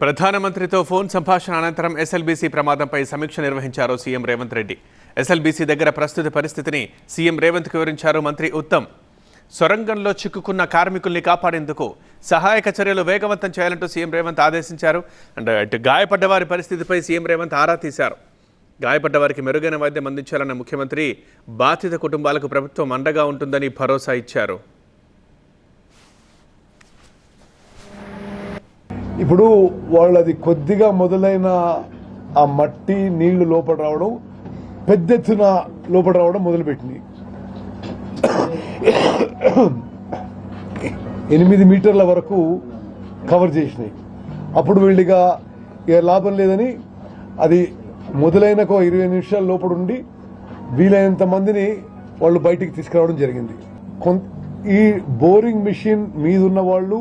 ప్రధానమంత్రితో phone సంభాషణ అనంతరం SLBC ప్రమాదంపై సమీక్ష నిర్వహించారు సీఎం రేవంత్ రెడ్డి. ఎస్ఎల్బీసీ దగ్గర ప్రస్తుత పరిస్థితిని సీఎం రేవంత్కు వివరించారు మంత్రి ఉత్తమ్. సొరంగంలో చిక్కుకున్న కార్మికుల్ని కాపాడేందుకు సహాయక చర్యలు వేగవంతం చేయాలంటూ సీఎం రేవంత్ ఆదేశించారు. అంటే గాయపడ్డ వారి పరిస్థితిపై సీఎం రేవంత్ ఆరా తీశారు. గాయపడ్డ వారికి మెరుగైన వైద్యం అందించాలన్న ముఖ్యమంత్రి బాధిత కుటుంబాలకు ప్రభుత్వం అండగా ఉంటుందని భరోసా ఇచ్చారు. ఇప్పుడు వాళ్ళది కొద్దిగా మొదలైన ఆ మట్టి నీళ్లు లోపల రావడం పెద్ద ఎత్తున లోపల రావడం మొదలుపెట్టింది. 8 మీటర్ల వరకు కవర్ చేసినాయి. అప్పుడు వీళ్ళిగా ఇక లాభం లేదని అది మొదలైన 20 నిమిషాల లోపల ఉండి వీలైనంత మందిని వాళ్ళు బయటికి తీసుకురావడం జరిగింది. ఈ బోరింగ్ మిషన్ మీదున్న వాళ్ళు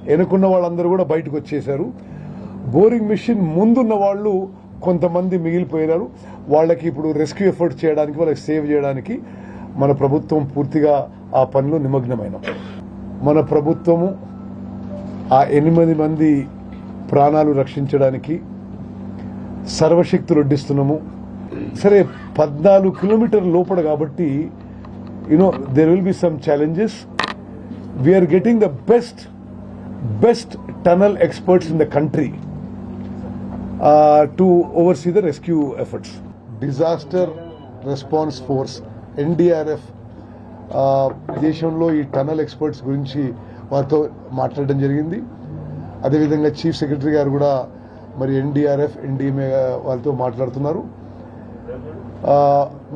వెనుకున్న వాళ్ళందరూ కూడా బయటకు వచ్చేశారు. బోరింగ్ మిషన్ ముందున్న వాళ్ళు కొంతమంది మిగిలిపోయారు. వాళ్ళకి ఇప్పుడు రెస్క్యూ ఎఫర్ట్ చేయడానికి, వాళ్ళకి సేవ్ చేయడానికి మన ప్రభుత్వం పూర్తిగా ఆ పనిలో నిమగ్నమైన. మన ప్రభుత్వము ఆ 8 మంది ప్రాణాలు రక్షించడానికి సర్వశక్తులు వడ్డిస్తున్నాము. సరే 14 కిలోమీటర్ల లోపల కాబట్టి there will be some challenges. We're getting the best tunnel experts in the country to oversee the rescue efforts. Disaster Response Force NDRF దేశంలో ఈ టనల్ ఎక్స్పర్ట్స్ గురించి వారితో మాట్లాడడం జరిగింది. అదేవిధంగా చీఫ్ సెక్రటరీ గారు కూడా మరి NDRF NDMA వాళ్ళతో మాట్లాడుతున్నారు.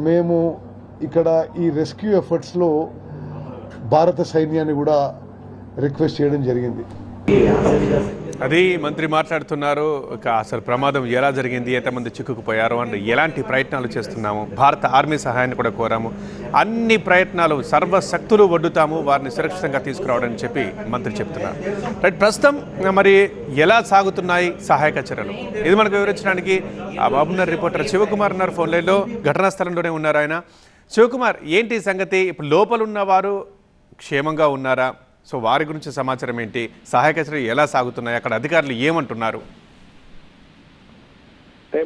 మేము ఇక్కడ ఈ రెస్క్యూ ఎఫర్ట్స్లో భారత సైన్యాన్ని కూడా రిక్వెస్ట్ చేయడం జరిగింది. అది మంత్రి మాట్లాడుతున్నారు. అసలు ప్రమాదం ఎలా జరిగింది, ఎంతమంది చిక్కుకుపోయారు అండ్ ఎలాంటి ప్రయత్నాలు చేస్తున్నాము, భారత ఆర్మీ సహాయాన్ని కూడా కోరాము, అన్ని ప్రయత్నాలు సర్వశక్తులు వడ్డుతాము వారిని సురక్షితంగా తీసుకురావడానికి చెప్పి మంత్రి చెప్తున్నారు. రైట్, ప్రస్తుతం మరి ఎలా సాగుతున్నాయి సహాయక చర్యలు, ఇది మనకు వివరించడానికి ఆ బాబునర్ రిపోర్టర్ శివకుమార్ ఉన్నారు ఫోన్ లైన్లో. ఘటనా స్థలంలోనే ఉన్నారు ఆయన. శివకుమార్, ఏంటి సంగతి? ఇప్పుడు లోపల ఉన్నవారు క్షేమంగా ఉన్నారా? సో వారి గురించి సమాచారం ఏంటి? సహాయక చర్యలు ఎలా సాగుతున్నాయి? అక్కడ అధికారులు ఏమంటున్నారు?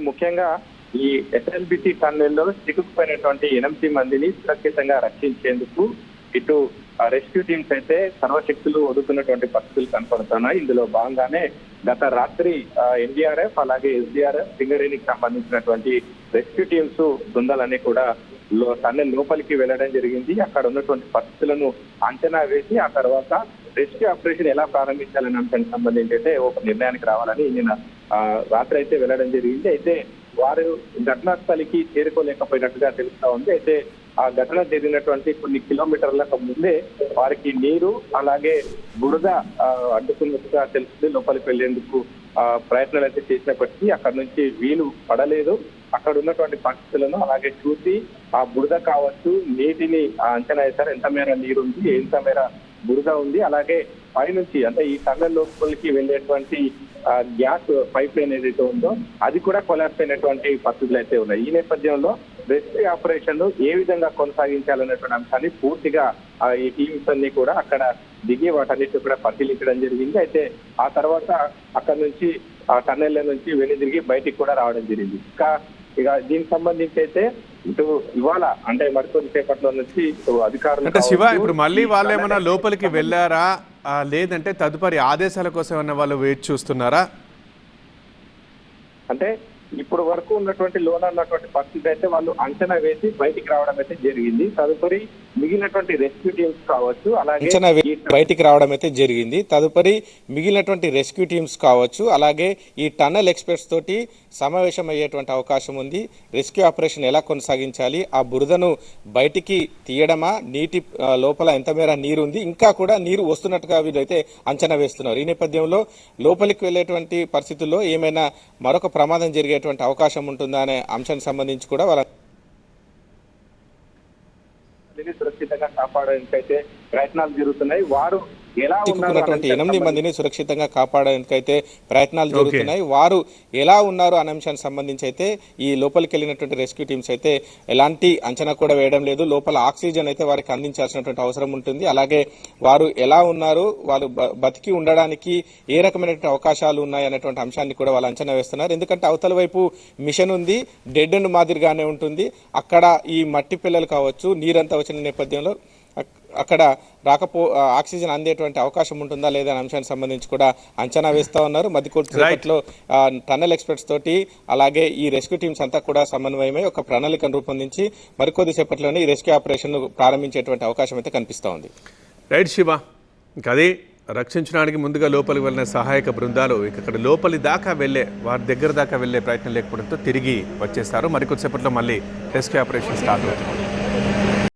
ముఖ్యంగా ఈ ఎస్ఎల్బిసి టన్నెల్లో చిక్కుకుపోయినటువంటి 8 మందిని సురక్షితంగా రక్షించేందుకు ఇటు రెస్క్యూ టీమ్స్ అయితే సర్వశక్తులు వదులుతున్నటువంటి పరిస్థితులు కనపడుతున్నాయి. ఇందులో భాగంగానే గత రాత్రి NDRF అలాగే SDRF సింగరేణికి సంబంధించినటువంటి రెస్క్యూ టీమ్స్ బృందాలన్నీ కూడా టన్నెల్ లోపలికి వెళ్ళడం జరిగింది. అక్కడ ఉన్నటువంటి పరిస్థితులను అంచనా వేసి ఆ తర్వాత రెస్క్యూ ఆపరేషన్ ఎలా ప్రారంభించాలనే అంశానికి సంబంధించి అయితే ఒక నిర్ణయానికి రావాలని నిన్న రాత్రి అయితే వెళ్ళడం జరిగింది. అయితే వారు ఘటనా స్థలికి చేరుకోలేకపోయినట్టుగా తెలుస్తా ఉంది. అయితే ఆ ఘటన జరిగినటువంటి కొన్ని కిలోమీటర్లకు ముందే వారికి నీరు అలాగే బురద అడ్డుకున్నట్టుగా తెలుస్తుంది. లోపలికి వెళ్లేందుకు ప్రయత్నాలు అయితే చేసినప్పటికీ అక్కడ నుంచి వీలు పడలేదు. అక్కడ ఉన్నటువంటి పరిస్థితులను అలాగే చూసి ఆ బురద కావచ్చు, నీటిని అంచనా వేశారు. ఎంత మేర నీరు ఉంది, ఎంత మేర బురద ఉంది, అలాగే పైనుంచి అంటే ఈ టన్నెల్ లోపలికి వెళ్ళేటువంటి గ్యాస్ పైప్ లైన్ ఏదైతే ఉందో అది కూడా కొలాప్స్ అయినటువంటి పరిస్థితులు అయితే ఉన్నాయి. ఈ నేపథ్యంలో రెస్క్యూ ఆపరేషన్ ఏ విధంగా కొనసాగించాలనేటువంటి అంశాన్ని పూర్తిగా ఈ టీమ్స్ అన్ని కూడా అక్కడ దిగి వాటన్నిటి కూడా పరిశీలించడం జరిగింది. అయితే ఆ తర్వాత అక్కడ నుంచి ఆ టన్నెల్ నుంచి వెనుదిరిగి బయటికి కూడా రావడం జరిగింది. ఇక దీనికి సంబంధించి అయితే ఇటు ఇవాళ అంటే మరికొద్ది సేపట్లో నుంచి అధికారులు అంటే శివ ఇప్పుడు మళ్ళీ వాళ్ళు ఏమైనా లోపలికి వెళ్ళారా, లేదంటే తదుపరి ఆదేశాల కోసం ఏమన్నా వాళ్ళు వెయిట్ చూస్తున్నారా? అంటే ఇప్పుడు వరకు ఉన్నటువంటి లోన ఉన్నటువంటి పరిస్థితి అయితే వాళ్ళు అంచనా వేసి బయటికి రావడం అయితే జరిగింది. తదుపరి మిగిలినటువంటి రెస్క్యూ టీమ్స్ కావచ్చు అలాగే ఈ టన్నెల్ ఎక్స్పర్ట్స్ తోటి సమావేశం అయ్యేటువంటి అవకాశం ఉంది. రెస్క్యూ ఆపరేషన్ ఎలా కొనసాగించాలి, ఆ బురదను బయటికి తీయడమా, నీటి లోపల ఎంత మేర నీరు ఉంది, ఇంకా కూడా నీరు వస్తున్నట్టుగా వీళ్ళైతే అంచనా వేస్తున్నారు. ఈ నేపథ్యంలో లోపలికి వెళ్లేటువంటి పరిస్థితుల్లో ఏమైనా మరొక ప్రమాదం జరిగేటువంటి అవకాశం ఉంటుందా అనే అంశానికి సంబంధించి కూడా వాళ్ళ సురక్షితంగా కాపాడడానికి అయితే ప్రయత్నాలు జరుగుతున్నాయి. వారు ఎలా ఉన్నారు చిక్కుకున్నటువంటి అనే 8 మందిని సురక్షితంగా కాపాడడానికైతే ప్రయత్నాలు జరుగుతున్నాయి. వారు ఎలా ఉన్నారు అనే అంశానికి సంబంధించి అయితే ఈ లోపలికి వెళ్ళినటువంటి రెస్క్యూ టీమ్స్ అయితే ఎలాంటి అంచనా కూడా వేయడం లేదు. లోపల ఆక్సిజన్ అయితే వారికి అందించాల్సినటువంటి అవసరం ఉంటుంది. అలాగే వారు ఎలా ఉన్నారు, వాళ్ళు బతికి ఉండడానికి ఏ రకమైనటువంటి అవకాశాలు ఉన్నాయి అనేటువంటి అంశాన్ని కూడా వాళ్ళు అంచనా వేస్తున్నారు. ఎందుకంటే అవతల వైపు మిషన్ ఉంది, డెడ్ ఎండ్ మాదిరిగానే ఉంటుంది. అక్కడ ఈ మట్టి పిల్లలు కావచ్చు, నీరంతా వచ్చిన నేపథ్యంలో అక్కడ ఆక్సిజన్ అందేటువంటి అవకాశం ఉంటుందా లేదా అనే అంశానికి సంబంధించి కూడా అంచనా వేస్తా ఉన్నారు. మధ్యకొద్దిసేపట్లో టన్నెల్ ఎక్స్పర్ట్స్ తోటి అలాగే ఈ రెస్క్యూ టీమ్స్ అంతా కూడా సమన్వయమై ఒక ప్రణాళికను రూపొందించి మరికొద్దిసేపట్లోనే ఈ రెస్క్యూ ఆపరేషన్ ప్రారంభించేటువంటి అవకాశం అయితే కనిపిస్తూ ఉంది. రైట్ శివ, ఇంకా అది రక్షించడానికి ముందుగా లోపలికి వెళ్ళిన సహాయక బృందాలు ఇక్కడ లోపలి దాకా వారి దగ్గర దాకా వెళ్ళే ప్రయత్నం లేకపోవడంతో తిరిగి వచ్చేస్తారు. మరికొద్దిసేపట్లో మళ్ళీ రెస్క్యూ ఆపరేషన్ స్టార్ట్ అవుతుంది.